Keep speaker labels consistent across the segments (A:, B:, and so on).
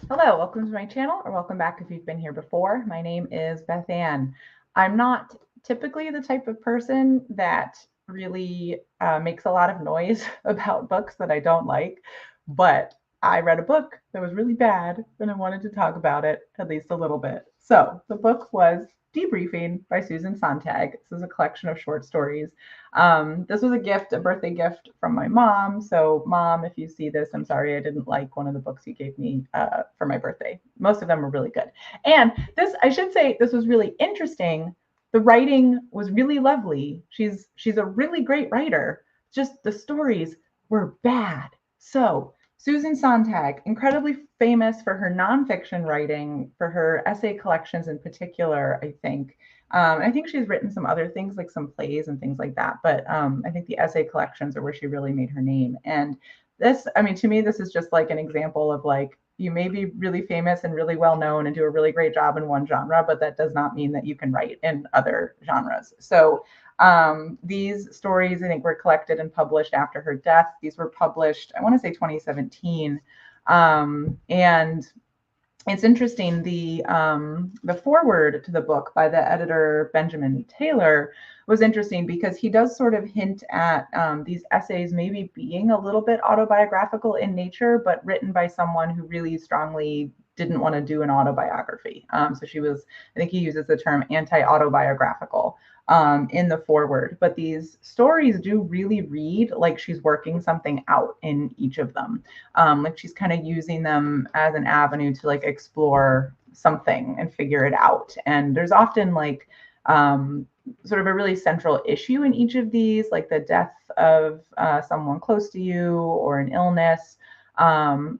A: Hello, welcome to my channel, or welcome back if you've been here before. My name is Beth Ann. I'm not typically the type of person that really makes a lot of noise about books that I don't like, but I read a book that was really bad and I wanted to talk about it at least a little bit. So the book was Debriefing by Susan Sontag. This is a collection of short stories. This was a gift, a birthday gift from my mom. So, Mom, if you see this, I'm sorry I didn't like one of the books you gave me for my birthday. Most of them were really good. And this, I should say, this was really interesting. The writing was really lovely. She's a really great writer. Just the stories were bad. So, Susan Sontag, incredibly famous for her nonfiction writing, for her essay collections in particular, I think. I think she's written some other things like some plays and things like that. But I think the essay collections are where she really made her name. And this, I mean, to me, this is just like an example of like, you may be really famous and really well known and do a really great job in one genre, but that does not mean that you can write in other genres. So these stories, I think, were collected and published after her death. These were published, I want to say 2017. And it's interesting, the foreword to the book by the editor Benjamin Taylor was interesting because he does sort of hint at these essays maybe being a little bit autobiographical in nature, but written by someone who really strongly didn't want to do an autobiography. So she was, I think he uses the term anti-autobiographical in the foreword, but these stories do really read like she's working something out in each of them. Like she's kind of using them as an avenue to like explore something and figure it out. And there's often like sort of a really central issue in each of these, like the death of someone close to you or an illness,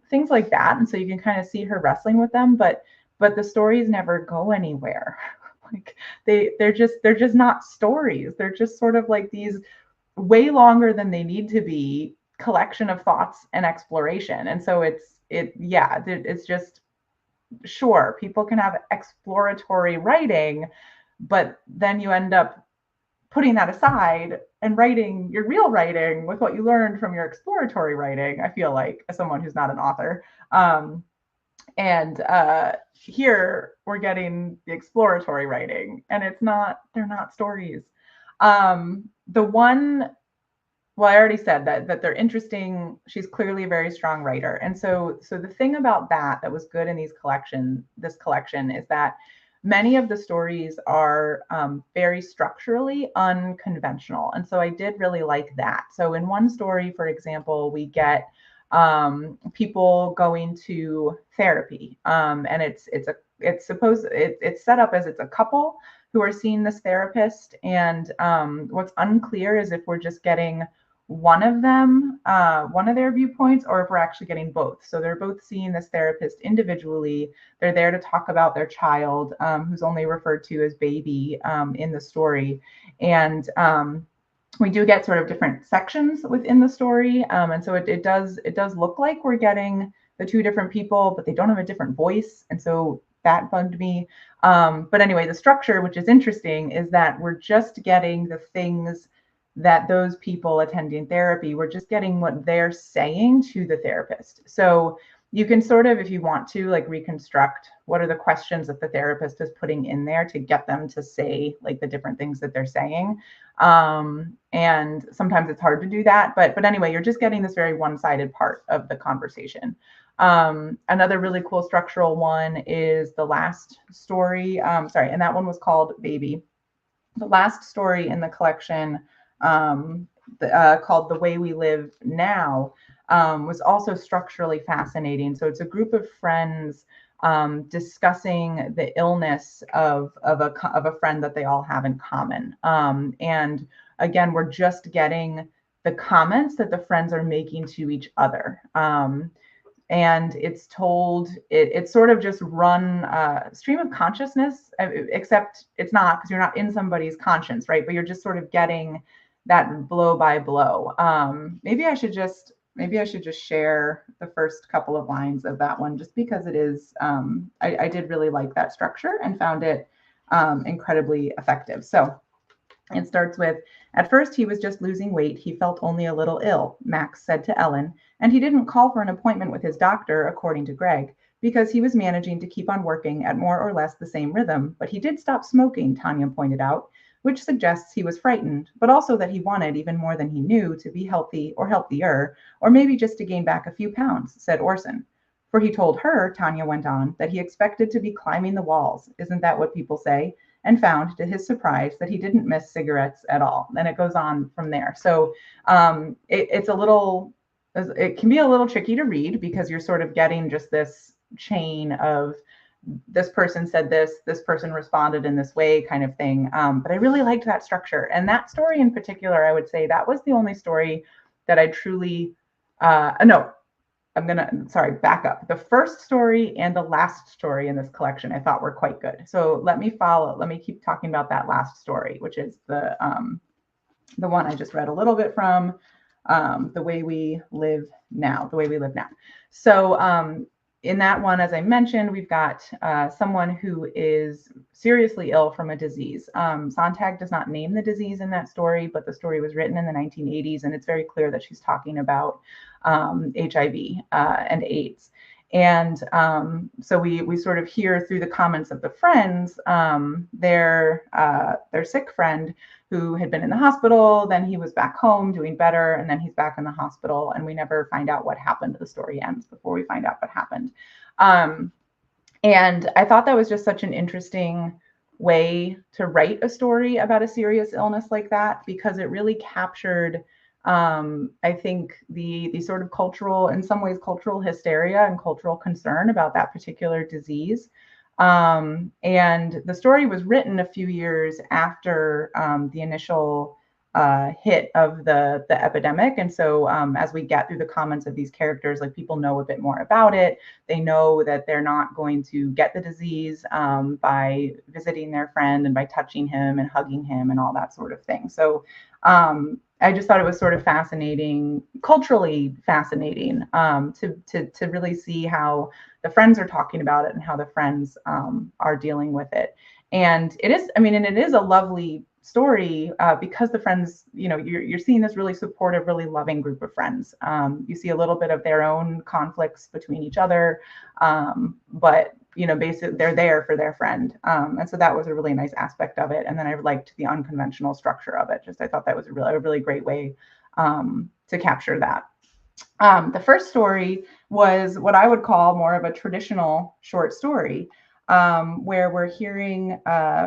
A: things like that. And so you can kind of see her wrestling with them, but the stories never go anywhere. Like they're just not stories. They're just sort of like these way longer than they need to be collection of thoughts and exploration. And so it's just, sure, people can have exploratory writing, but then you end up putting that aside and writing your real writing with what you learned from your exploratory writing. I feel like, as someone who's not an author. And here we're getting the exploratory writing, and they're not stories. The one, well, I already said that they're interesting. She's clearly a very strong writer. And so the thing about that was good in this collection is that many of the stories are very structurally unconventional. And so I did really like that. So in one story, for example, we get people going to therapy, and it's set up as it's a couple who are seeing this therapist, and what's unclear is if we're just getting one of them, one of their viewpoints, or if we're actually getting both. So they're both seeing this therapist individually. They're there to talk about their child, who's only referred to as baby in the story, and we do get sort of different sections within the story, and so it does look like we're getting the two different people, but they don't have a different voice, and so that bugged me. But anyway, the structure, which is interesting, is that we're just getting the things that those people attending therapy, we're just getting what they're saying to the therapist. So you can sort of, if you want to, like reconstruct what are the questions that the therapist is putting in there to get them to say like the different things that they're saying. And sometimes it's hard to do that, but anyway, you're just getting this very one-sided part of the conversation. Another really cool structural one is the last story. And that one was called Baby. The last story in the collection, called The Way We Live Now, was also structurally fascinating. So it's a group of friends discussing the illness of a friend that they all have in common. And again, we're just getting the comments that the friends are making to each other. And it's told, it's sort of just run stream of consciousness, except it's not, because you're not in somebody's conscience, right? But you're just sort of getting that blow by blow. Maybe I should just share the first couple of lines of that one, just because it is, I did really like that structure and found it incredibly effective. So it starts with, "At first he was just losing weight. He felt only a little ill," Max said to Ellen, "and he didn't call for an appointment with his doctor, according to Greg. because he was managing to keep on working at more or less the same rhythm, but he did stop smoking, Tanya pointed out, which suggests he was frightened, but also that he wanted, even more than he knew, to be healthy or healthier, or maybe just to gain back a few pounds, said Orson. For he told her, Tanya went on, that he expected to be climbing the walls. Isn't that what people say? And found, to his surprise, that he didn't miss cigarettes at all. And it goes on from there. So it's a little, it can be a little tricky to read because you're sort of getting just this chain of this person said this person responded in this way kind of thing. But I really liked that structure. And that story in particular, I would say that was the only story that I truly, no, sorry, back up. The first story and the last story in this collection I thought were quite good. So let me keep talking about that last story, which is the one I just read a little bit from, The Way We Live Now. So in that one, as I mentioned, we've got someone who is seriously ill from a disease. Sontag does not name the disease in that story, but the story was written in the 1980s, and it's very clear that she's talking about HIV and AIDS. And so we sort of hear through the comments of the friends, their sick friend who had been in the hospital, then he was back home doing better, and then he's back in the hospital, and we never find out what happened. The story ends before we find out what happened. And I thought that was just such an interesting way to write a story about a serious illness like that, because it really captured, I think, the sort of cultural, in some ways, cultural hysteria and cultural concern about that particular disease. And the story was written a few years after the initial hit of the epidemic. And so as we get through the comments of these characters, like, people know a bit more about it. They know that they're not going to get the disease by visiting their friend and by touching him and hugging him and all that sort of thing. So I just thought it was sort of fascinating, culturally fascinating, to really see how the friends are talking about it and how the friends are dealing with it. And it is, I mean, and it is a lovely story because the friends, you know, you're seeing this really supportive, really loving group of friends. You see a little bit of their own conflicts between each other, but you know, basically they're there for their friend. And so that was a really nice aspect of it. And then I liked the unconventional structure of it. Just, I thought that was a really great way to capture that. The first story was what I would call more of a traditional short story, where we're hearing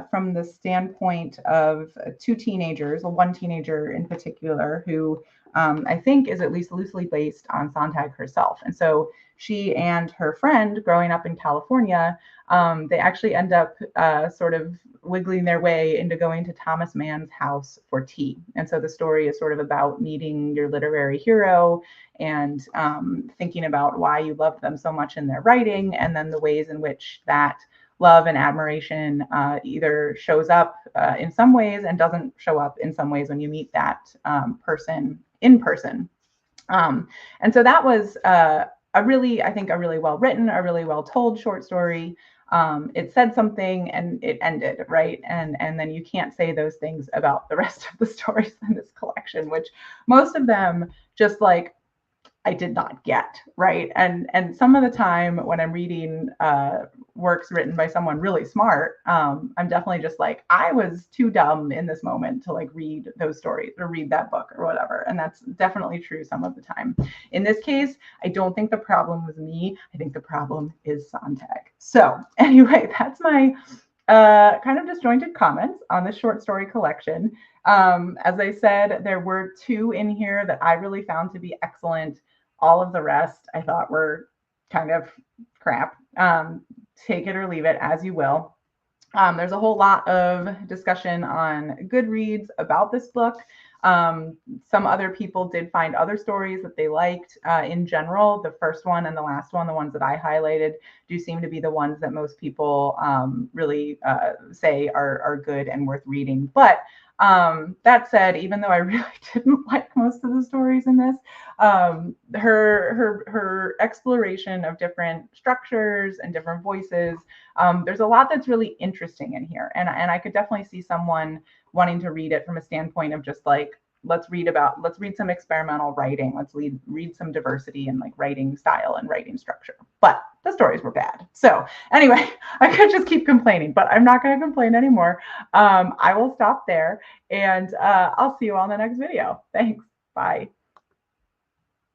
A: from the standpoint of two teenagers, one teenager in particular, who I think is at least loosely based on Sontag herself. And so she and her friend, growing up in California, they actually end up sort of wiggling their way into going to Thomas Mann's house for tea. And so the story is sort of about meeting your literary hero and thinking about why you love them so much in their writing, and then the ways in which that love and admiration either shows up in some ways and doesn't show up in some ways when you meet that person in person. And so that was I think a really well written, a really well told short story. It said something and it ended, right? And then you can't say those things about the rest of the stories in this collection, which most of them just like I did not get, right? And some of the time when I'm reading works written by someone really smart, I'm definitely just like, I was too dumb in this moment to like read those stories or read that book or whatever. And that's definitely true some of the time. In this case, I don't think the problem was me. I think the problem is Sontag. So anyway, that's my kind of disjointed comments on the short story collection. As I said, there were two in here that I really found to be excellent. All of the rest I thought were kind of crap. Take it or leave it as you will. There's a whole lot of discussion on Goodreads about this book. Some other people did find other stories that they liked. In general, the first one and the last one, the ones that I highlighted, do seem to be the ones that most people really say are good and worth reading. But that said, even though I really didn't like most of the stories in this, her exploration of different structures and different voices, there's a lot that's really interesting in here. And I could definitely see someone wanting to read it from a standpoint of just like, let's read some experimental writing. Let's read some diversity in like writing style and writing structure. But the stories were bad. So anyway, I could just keep complaining, but I'm not going to complain anymore. I will stop there, and I'll see you all in the next video. Thanks. Bye.